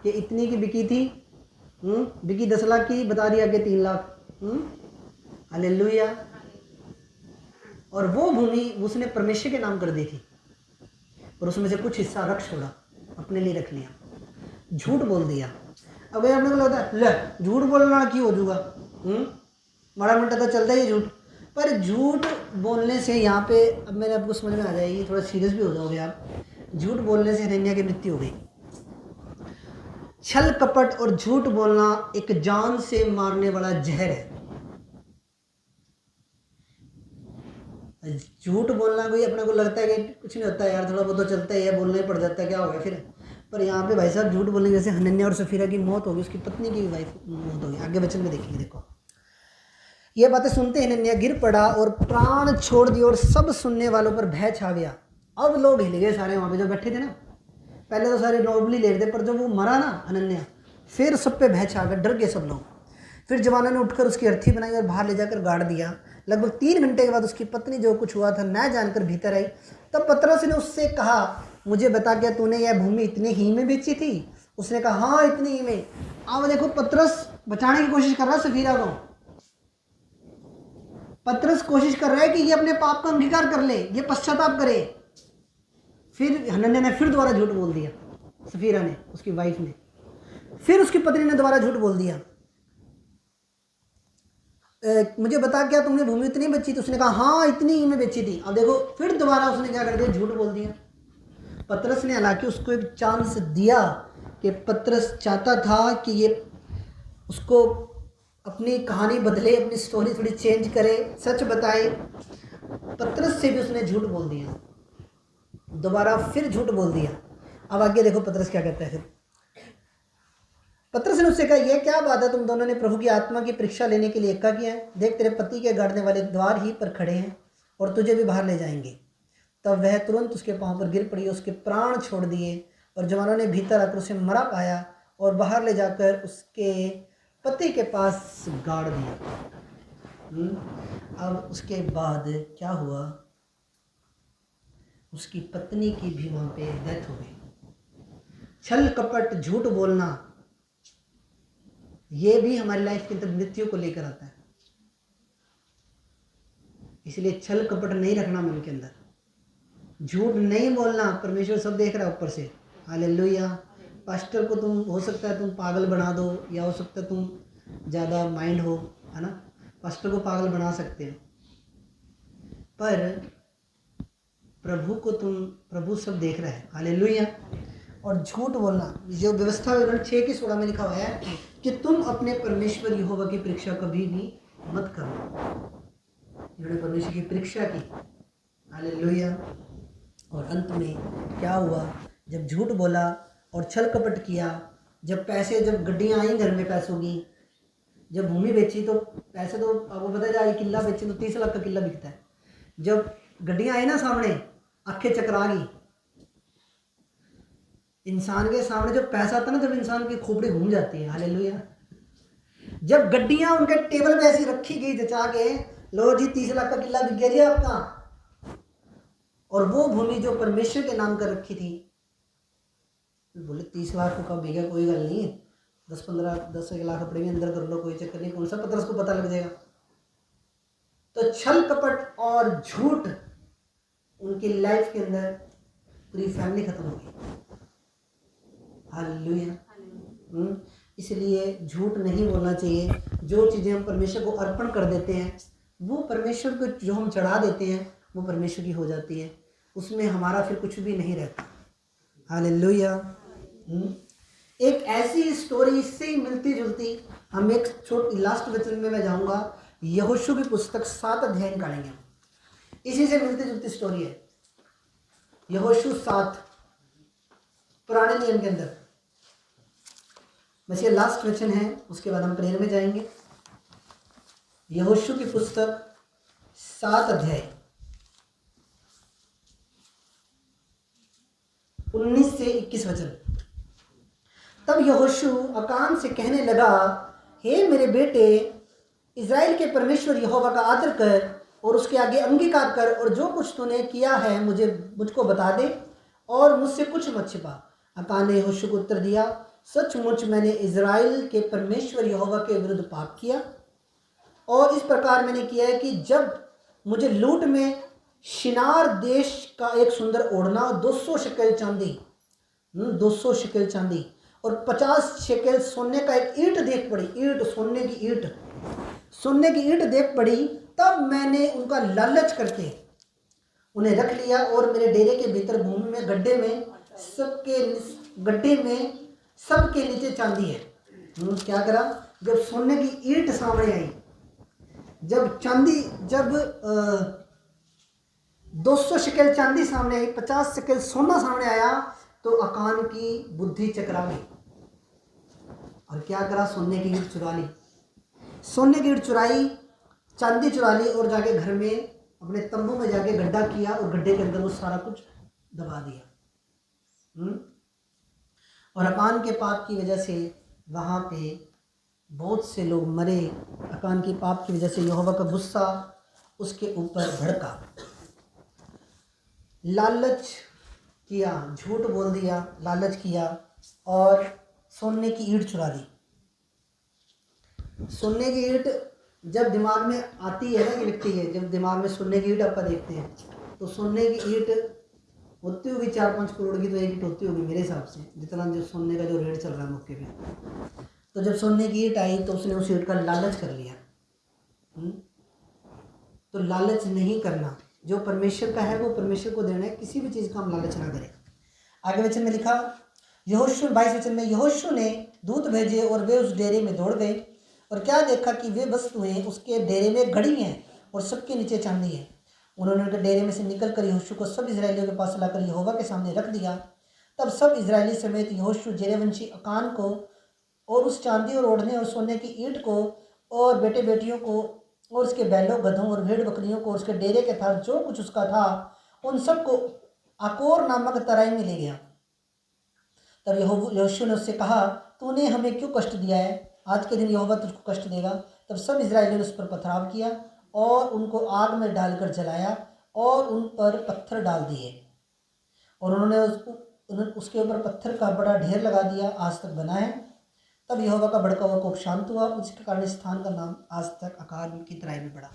कि इतनी की बिकी थी, बिकी 10 लाख की, बता दिया कि 3 लाख। हालेलुया। और वो भूमि उसने परमेश्वर के नाम कर दी थी और उसमें से कुछ हिस्सा रख छोड़ा, अपने लिए रख लिया, झूठ बोल दिया। अब अपने को लगता है ले झूठ बोलना क्यों हो जाऊगा, माड़ा मोटा तो चलता ही झूठ। पर झूठ बोलने से यहाँ पे अब मैंने आपको समझ में आ जाएगी, थोड़ा सीरियस भी हो जाओगे आप। झूठ बोलने से हनन्याह की मृत्यु हो गई। छल कपट और झूठ बोलना एक जान से मारने वाला जहर है। झूठ बोलना कोई अपने को लगता है कि कुछ नहीं होता है यार, थोड़ा बहुत तो चलता ही है, बोलना ही पड़ जाता है, क्या हो गया फिर। पर यहाँ पे भाई साहब झूठ बोलने जैसे हनन्याह और सफीरा की मौत होगी, उसकी पत्नी की वाइफ मौत होगी। आगे वचन में देखेंगे। देखो ये बातें सुनते ही हनन्याह गिर पड़ा और प्राण छोड़ दिए और सब सुनने वालों पर भय छा गया। अब लोग हिल गए सारे वहाँ पे जो बैठे थे ना। पहले तो सारे नॉर्मली ले रहे थे, पर जब वो मरा ना हनन्याह, फिर सब पे भय छा गया, डर गए सब लोग। फिर जवानों ने उठकर उसकी अर्थी बनाई और बाहर ले जाकर गाड़ दिया। लगभग 3 घंटे के बाद उसकी पत्नी जो कुछ हुआ था न जानकर भीतर आई। तब पतरस ने उससे कहा, मुझे बता क्या तूने यह भूमि इतने ही में बेची थी? उसने कहा हाँ इतने ही में। अब देखो पतरस बचाने की कोशिश कर रहा है सफीरा को। पतरस कोशिश कर रहा है कि ये अपने पाप का अंगीकार कर ले, ये पश्चाताप करे। फिर हनन्याह ने फिर दोबारा झूठ बोल दिया, सफीरा ने, उसकी वाइफ ने। फिर उसकी पत्नी ने दोबारा झूठ बोल दिया, मुझे बता क्या तुमने भूमि इतनी बेची थी? उसने कहा हाँ इतनी ही में बेची थी। अब देखो फिर दोबारा उसने क्या कर दिया, झूठ बोल दिया। पतरस ने हालांकि उसको एक चांस दिया कि पतरस चाहता था कि ये उसको अपनी कहानी बदले, अपनी स्टोरी थोड़ी चेंज करे, सच बताए। पतरस से भी उसने झूठ बोल दिया, दोबारा फिर झूठ बोल दिया। अब आगे देखो पतरस क्या कहता है। फिर पतरस ने उससे कहा, यह क्या बात है, तुम दोनों ने प्रभु की आत्मा की परीक्षा लेने के लिए इक्का किया है। देख, तेरे पति के गाड़ने वाले द्वार ही पर खड़े हैं और तुझे भी बाहर ले जाएंगे। तब वह तुरंत उसके पांव पर गिर पड़ी, उसके प्राण छोड़ दिए, और जवानों ने भीतर आकर उसे मरा पाया और बाहर ले जाकर उसके पति के पास गाड़ दिया। अब उसके बाद क्या हुआ, उसकी पत्नी की भी वहां पे डेथ हो गई। छल कपट झूठ बोलना, ये भी हमारी लाइफ के अंदर मृत्यु को लेकर आता है। इसलिए छल कपट नहीं रखना मन के अंदर, झूठ नहीं बोलना। परमेश्वर सब देख रहा है ऊपर से। हालेलुया। पास्टर को तुम, हो सकता है तुम पागल बना दो, या हो सकता है तुम ज़्यादा माइंड हो, है ना, पास्टर को पागल बना सकते हो, पर प्रभु सब देख रहा है। हालेलुया। और झूठ बोलना, जो व्यवस्था विवरण 6:16 में लिखा हुआ है कि तुम अपने परमेश्वर यहोवा की परीक्षा कभी भी मत करो। जिन्होंने परमेश्वर की परीक्षा की। हालेलुया। और अंत में क्या हुआ, जब झूठ बोला और छल कपट किया, जब गड्डियाँ आई घर में पैसों की, जब भूमि बेची, तो पैसे तो आपको पता है, किला बेची तो 30 लाख का किला बिकता है। जब गड्डियाँ आई ना सामने, आंखें चकरा गई। इंसान के सामने जब पैसा आता है ना, जब इंसान की खोपड़ी घूम जाती है। हालेलुया। जब गड्डियाँ उनके टेबल पे ऐसी रखी गई जचा के, लो जी 30 लाख का किला बिक गया जी आपका, और वो भूमि जो परमेश्वर के नाम कर रखी थी, बोले 30 लाख का बिका, कोई गल नहीं, 10-15-10 लाख अपने भी अंदर कर लो, कोई चक्कर नहीं, कौन सा पतरस को पता लग जाएगा। तो छल कपट और झूठ उनकी लाइफ के अंदर, पूरी फैमिली खत्म हो गई। हालेलुया। इसलिए झूठ नहीं बोलना चाहिए। जो चीज़ें हम परमेश्वर को अर्पण कर देते हैं, वो परमेश्वर को जो हम चढ़ा देते हैं, वो परमेश्वर की हो जाती है, उसमें हमारा फिर कुछ भी नहीं रहता। हालेलुया। एक ऐसी स्टोरी से मिलती जुलती, हम एक छोटी लास्ट वचन में मैं जाऊंगा, यहोशू की पुस्तक 7 अध्याय निकालेंगे। इसी से मिलती जुलती स्टोरी है, यहोशू 7 पुराने नियम के अंदर। बस ये लास्ट वचन है, उसके बाद हम प्रेयर में जाएंगे। यहोशू की पुस्तक 7 अध्याय 19 से 21 वचन। तब यहोशू अकान से कहने लगा, हे मेरे बेटे, इज़राइल के परमेश्वर यहोवा का आदर कर और उसके आगे अंगीकार कर, और जो कुछ तूने किया है मुझको बता दे और मुझसे कुछ मत छिपा। अकान ने यहोशू को उत्तर दिया, सचमुच मैंने इज़राइल के परमेश्वर यहोवा के विरुद्ध पाप किया, और इस प्रकार मैंने किया है कि जब मुझे लूट में शिनार देश का एक सुंदर ओढ़ना, 200 शिकल चांदी, 200 शिकल चांदी और 50 शिकल सोने का एक ईंट देख पड़ी, ईंट, सोने की ईंट देख पड़ी, तब मैंने उनका लालच करके उन्हें रख लिया, और मेरे डेरे के भीतर भूमि में गड्ढे में सबके नीचे चांदी है। क्या करा, जब सोने की ईंट सामने आई, जब 200 शिकल चांदी सामने आई, 50 शिकल सोना सामने आया, तो अकान की बुद्धि चकरा गई, और क्या करा, सोने की ईंट चुरा ली, सोने की ईंट चुराई, चांदी चुरा ली, और जाके घर में अपने तंबू में जाके गड्ढा किया, और गड्ढे के अंदर वो सारा कुछ दबा दिया। और अकान के पाप की वजह से वहाँ पे बहुत से लोग मरे। अकान की पाप की वजह से यहोवा का गुस्सा उसके ऊपर भड़का, लालच किया, झूठ बोल दिया, लालच किया, और सोने की ईंट चुरा दी। सोने की ईंट जब दिमाग में आती है ना, ये व्यक्ति है, जब दिमाग में सोने की ईंट आपका देखते हैं, तो सोने की ईंट होती होगी 4-5 करोड़ की, तो एक ईंट होती होगी मेरे हिसाब से, जितना जो सोने का जो रेट चल रहा है मौके पे। तो जब सोने की ईंट आई, तो उसने उस ईंट का लालच कर लिया। तो लालच नहीं करना, जो परमेश्वर का है वो परमेश्वर को देना है, किसी भी चीज़ का हम लालच ना करें। आगे वचन में लिखा, यहोशू 22 वचन में, यहोशू ने दूत भेजे और वे उस डेरे में दौड़ गए, और क्या देखा कि वे वस्तुएं उसके डेरे में गड़ी हैं और सबके नीचे चांदी है। उन्होंने उनके डेरे में से निकल कर यहोशू को सब इजरायलियों के पास लाकर यहोवा के सामने रख दिया। तब सब इजरायली समेत यहोशू जेरेवंशी अकान को और उस चांदी और ओढ़ने और सोने की ईंट को और बेटे बेटियों को और उसके बैलों गधों और भेड़ बकरियों को और उसके डेरे के था जो कुछ उसका था उन सबको अकोर नामक तराई में ले गया। तब यहोशू ने उससे कहा, तूने हमें क्यों कष्ट दिया है? आज के दिन यहोवा तुझको कष्ट देगा। तब सब इजरायलियों ने उस पर पथराव किया और उनको आग में डालकर जलाया और उन पर पत्थर डाल दिए और उन्होंने उसके ऊपर पत्थर का बड़ा ढेर लगा दिया, आज तक बना है। तब यहोवा का भड़का हुआ कोप शांत हुआ, उसके कारण इस स्थान का नाम आज तक अकान की तराई में पड़ा।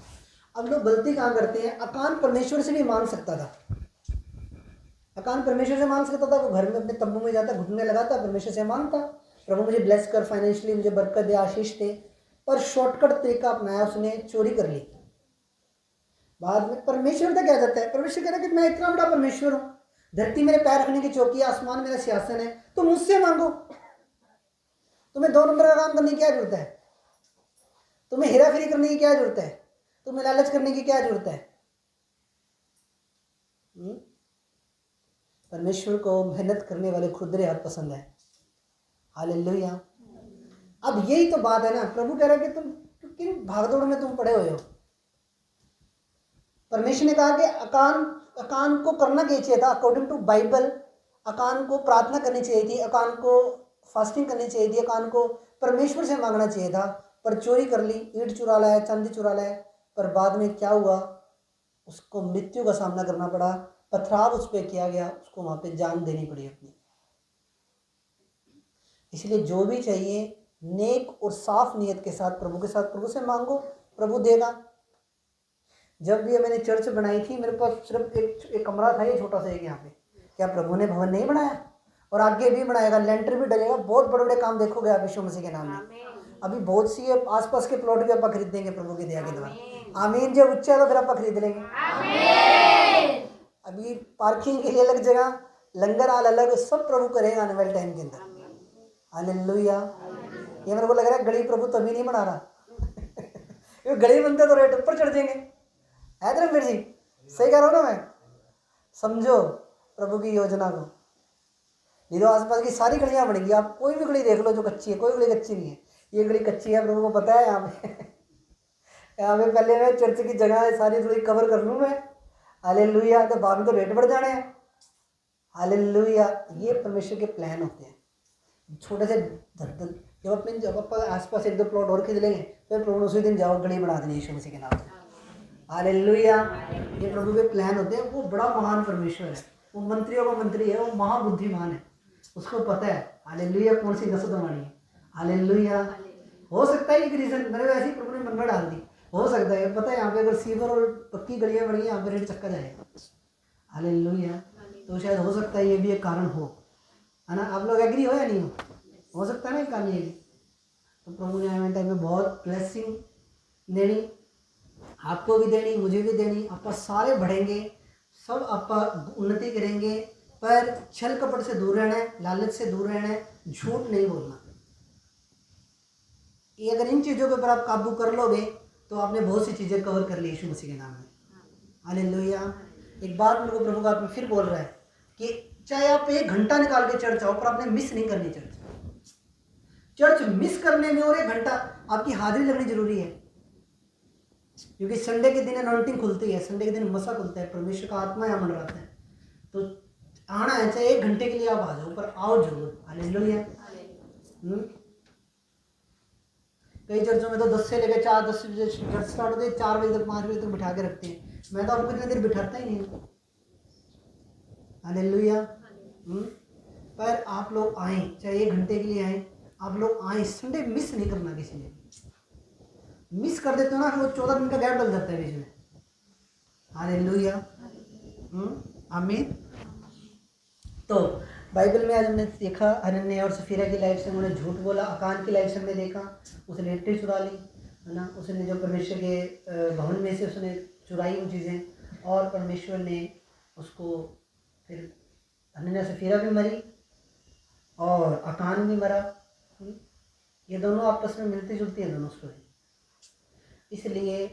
अब लोग गलती कहाँ करते हैं? अकान परमेश्वर से भी मांग सकता था, अकान परमेश्वर से मांग सकता था। वो घर में अपने तंबू में जाता, घुटने लगाता, परमेश्वर से मांगता, प्रभु मुझे ब्लेस कर, फाइनेंशियली मुझे बरकत दे, आशीष दे। पर शॉर्टकट तरीका अपनाया उसने, चोरी कर ली। बाद में परमेश्वर का क्या जाता है? परमेश्वर कह रहा है कि मैं इतना बड़ा परमेश्वर हूँ, धरती मेरे पैर रखने की चौकी है, आसमान मेरा सिंहासन है, तो मुझसे मांगो। तुम्हें 2 नंबर का काम करने की क्या जरूरत है? तुम्हें हेरा फेरी करने की क्या जरूरत है? तुम्हें लालच करने की क्या जरूरत है? परमेश्वर को मेहनत करने वाले खुरदरे हाथ पसंद है। हालेलुया। अब यही तो बात है ना, प्रभु कह रहा है कि तुम किन भागदौड़ में तुम पड़े हुए हो। परमेश्वर ने कहा कि अकान को करना क्या चाहिए था? अकॉर्डिंग टू बाइबल अकान को प्रार्थना करनी चाहिए थी, अकान को फास्टिंग करनी चाहिए थी, अकान को परमेश्वर से मांगना चाहिए था। पर चोरी कर ली, ईंट चुरा लाया, चांदी चुरा लाया। पर बाद में क्या हुआ? उसको मृत्यु का सामना करना पड़ा, पथराव उस पर किया गया, उसको वहाँ पे जान देनी पड़ी अपनी। इसलिए जो भी चाहिए नेक और साफ नीयत के साथ प्रभु से मांगो, प्रभु देगा। जब भी मैंने चर्च बनाई थी, मेरे पास सिर्फ एक कमरा था, ये छोटा सा एक यहाँ पे। क्या प्रभु ने भवन नहीं बनाया? और आगे भी बनाएगा, लेंटर भी डलेगा, बहुत बड़े बड़े काम देखोगे आप यीशु मसीह के नाम में। अभी बहुत सी आसपास के प्लॉट भी आप खरीद देंगे प्रभु की दया के द्वारा। आमीन। जो उच्च है तो फिर आप खरीद लेंगे। अभी पार्किंग के लिए अलग जगह, लंगर आल अलग, सब प्रभु करेगा आने वाले टाइम के अंदर। हालेलुया। ये मेरे को लग रहा है गड़ी प्रभु तभी नहीं बना रहा गड़ी बनते तो रेट ऊपर चढ़ जाएंगे। है धर्मवीर जी, सही कह रहा हूँ ना मैं? समझो प्रभु की योजना को। नहीं तो आसपास की सारी गलियां बनेंगी, आप कोई भी गली देख लो जो कच्ची है, कोई गली कच्ची नहीं है। ये गली कच्ची है, प्रभु को पता है। यहाँ पे पहले मैं चर्च की जगह सारी थोड़ी कवर कर लूँ मैं। हालेलुया। तो बाद में तो रेट बढ़ जाने हैं। हालेलुया। ये परमेश्वर के प्लान होते हैं। छोटे से जब आप आसपास 1-2 प्लॉट और खरीद लेंगे, फिर प्रभु उसी दिन जाओ गली बना देनी यीशु मसीह के नाम से। हालेलुया। ये प्रभु के प्लान होते हैं। वो बड़ा महान परमेश्वर है, वो मंत्रियों का मंत्री है, वो महाबुद्धिमान है, उसको पता है हालेलुया कौन सी नस्ल दबानी है। हालेलुया। हो सकता है एक रीजन मैंने वैसे ही प्रभु ने मन में डाल दी, हो सकता है पता है यहाँ पे अगर सीवर और पक्की गलियाँ बनी, यहाँ पे रेट चक्का जाएगा। हालेलुया। तो शायद हो सकता है ये भी एक कारण हो, है ना? आप लोग एग्री हो या नहीं हो सकता है ना एक कारण ये भी। तो प्रभु ने आने टाइम में बहुत ब्लेसिंग देनी, आपको भी देनी, मुझे भी देनी। आप सारे बढ़ेंगे, सब आप उन्नति करेंगे, पर छल कपट से दूर रहना है, लालच से दूर रहना है, झूठ नहीं बोलना। ये अगर इन चीज़ों के ऊपर आप काबू कर लोगे तो आपने बहुत सी चीज़ें कवर कर ली यीशु मसीह के नाम में। हालेलुया। एक बात मेरे को प्रभु का आत्मा फिर बोल रहा है कि चाहे आप 1 घंटा निकाल के चर्च आओ, पर आपने मिस नहीं करनी चर्च मिस करने में और 1 घंटा आपकी हाजिरी लगनी जरूरी है। क्योंकि संडे के दिन अनॉइंटिंग खुलती है, संडे के दिन मसा खुलता है, परमेश्वर का आत्मा यहाँ मंडराता है। तो आना है, चाहे 1 घंटे के लिए आप आ जाओ, पर आओ जरूर। हालेलुया। कई चर्चों में तो 10 से लेकर 10 बजे चर्च स्टार्ट होते हैं, 4 बजे तक 5 बजे तक बिठा के रखते हैं। मैं तो आपको इतनी देर बिठाता ही नहीं हूँ। हालेलुया। पर आप लोग आए, चाहे 1 घंटे के लिए आए, आप लोग आए। संडे मिस नहीं करना किसी ने। मिस कर देते हो ना, वो 14 दिन का गैप डल जाता है बीच में। हालेलुया। आमीन। तो बाइबल में आज हमने देखा हनन्याह और सफीरा की लाइफ से उन्होंने झूठ बोला। अकान की लाइफ से हमने देखा उसने ईंटें चुरा ली, है ना? उसने जो परमेश्वर के भवन में से उसने चुराई वो चीज़ें, और परमेश्वर ने उसको फिर हनन्याह सफीरा भी मरी और अकान भी मरा। ये दोनों आपस में मिलती जुलती है दोनों स्टोरी। इसलिए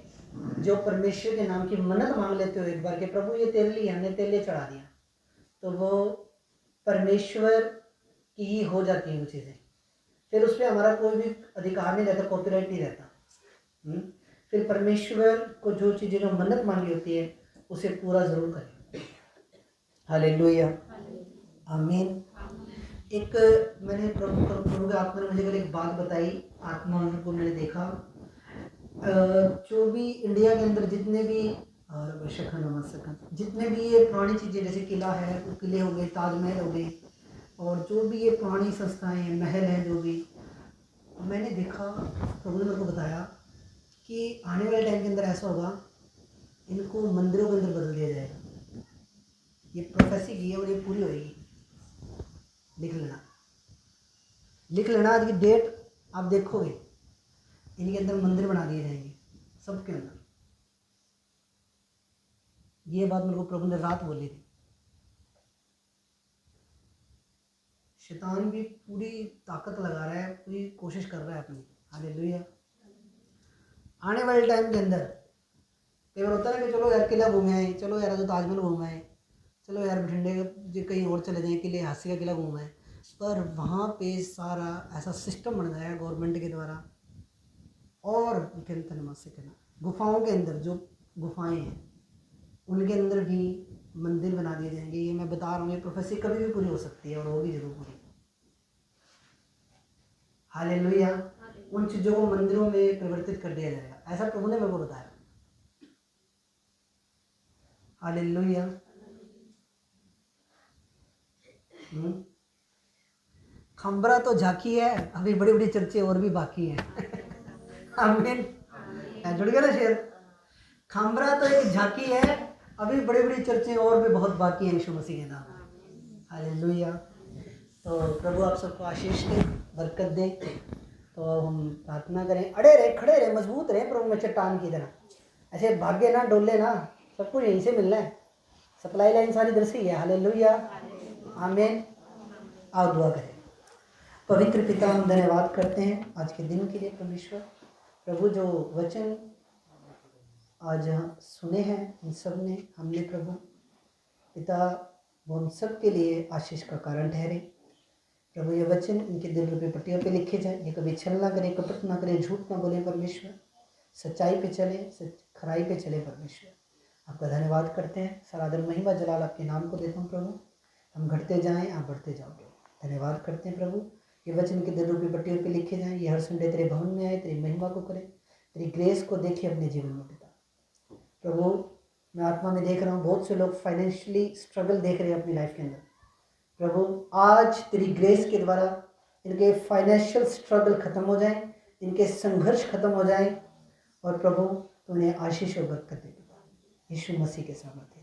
जो परमेश्वर के नाम की मन्नत मांग लेते हो एक बार के प्रभु ये तेरे लिए, हमने तेरे लिए चढ़ा दिया, तो वो परमेश्वर की ही हो जाती है वो चीज़ें। फिर उस पर हमारा कोई भी अधिकार नहीं रहता, कॉपीराइट नहीं रहता। फिर परमेश्वर को जो चीज़ें जो मन्नत मांगी होती है उसे पूरा जरूर करें। हालेलुया, आमीन। एक मैंने प्रभु के आत्मा ने मुझे कल एक बात बताई, आत्मा को मैंने देखा, जो भी इंडिया के अंदर जितने भी जितने भी ये पुरानी चीज़ें जैसे किला है, तो किले हो गए, ताजमहल हो गए, और जो भी ये पुरानी संस्थाएं हैं, महल हैं, जो भी मैंने देखा, प्रभु ने मेरे को बताया कि आने वाले टाइम के अंदर ऐसा होगा, इनको मंदिरों के अंदर बदल दिया जाएगा। ये प्रोफेसी की है और ये पूरी होएगी। लिख लेना आज की डेट, आप देखोगे इनके अंदर मंदिर बना दिए जाएंगे सबके अंदर। ये बात मेरे को प्रभु ने रात बोली थी। शैतान भी पूरी ताकत लगा रहा है, पूरी कोशिश कर रहा है अपनी। हालेलुया। आने वाले टाइम के अंदर कई बार होता है ना कि चलो यार किला घूमे आए, चलो यार जो ताजमहल घूम आए, चलो यार बठिंडे कहीं और चले जाएं, किले हास्य का किला घूम आए, पर वहाँ पे सारा ऐसा सिस्टम बन गया है गवर्नमेंट के द्वारा, और गुफाओं के अंदर जो गुफाएं हैं उनके अंदर भी मंदिर बना दिए जाएंगे। ये मैं बता रहा हूँ, ये प्रोफेसी कभी भी पूरी हो सकती है और होगी जरूर पूरी। हालेलुया। उन चीज़ों को मंदिरों में परिवर्तित कर दिया जाएगा, ऐसा प्रभु ने मेरे को बताया। हालेलुया। खंबरा तो झांकी है, अभी बड़ी बड़ी चर्चे और भी बाकी हैं। आमीन। जुड़ गया ना शेर। खंबरा तो एक झांकी है, अभी बड़ी बड़ी चर्चे और भी बहुत बाकी हैं यीशु मसीह के नाम। हालेलुया। तो प्रभु आप सबको आशीष दे, बरकत दे। तो हम प्रार्थना करें, अड़े रहे, खड़े रहे, मजबूत रहे प्रभु में चट्टान की तरह, ऐसे भागे ना, डोले ना, सब कुछ यहीं से मिलना है, सप्लाई लाइन सारी इधर से ही है। हालेलुया, आमीन। आओ दुआ करें। पवित्र पिता, हम धन्यवाद करते हैं आज के दिन के लिए परमेश्वर। प्रभु जो वचन आज सुने हैं इन सब ने, हमने प्रभु पिता वो हम सब के लिए आशीष का कारण ठहरे। प्रभु ये वचन इनके दिल रूपी पट्टियों पे लिखे जाए, ये कभी छल ना करे, कपट ना करे, झूठ ना बोले परमेश्वर, सच्चाई पे चले, खराई पे चले परमेश्वर। आपका धन्यवाद करते हैं, साराधन महिमा जलाल आपके नाम को देता हूँ प्रभु। हम घटते जाएं, आप बढ़ते जाओगे। धन्यवाद करते हैं प्रभु, ये वचन के दिल रूपी पट्टियों पे लिखे जाएं, ये हर संडे तेरे भवन में आए, तेरी महिमा को करे, तेरी ग्रेस को देखे अपने जीवन में पिता। प्रभु मैं आत्मा में देख रहा हूँ, बहुत से लोग फाइनेंशियली स्ट्रगल देख रहे हैं अपनी लाइफ के अंदर। प्रभु आज तेरी ग्रेस के द्वारा इनके फाइनेंशियल स्ट्रगल खत्म हो जाए, इनके संघर्ष खत्म हो जाए, और प्रभु तो उन्हें आशीष और बरकत दे। यीशु मसीह के सामर्थ्य